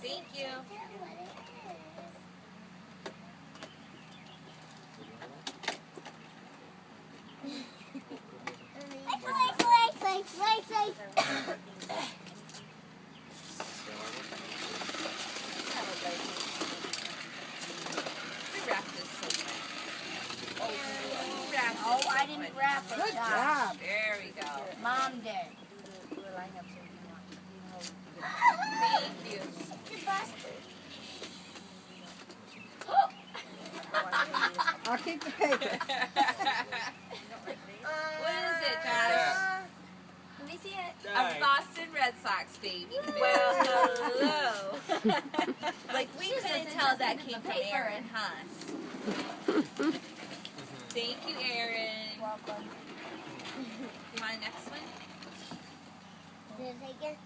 Thank you. We wrapped this so nice. Oh, I didn't wrap it. Good job. There we go. Mom did. Thank you. I'll keep the paper. What is it, Josh? Let me see it. A Boston Red Sox baby. Well, hello. Like, we couldn't tell that came from Aaron, huh? Thank you, Aaron. Welcome. You want the next one? Did I take it?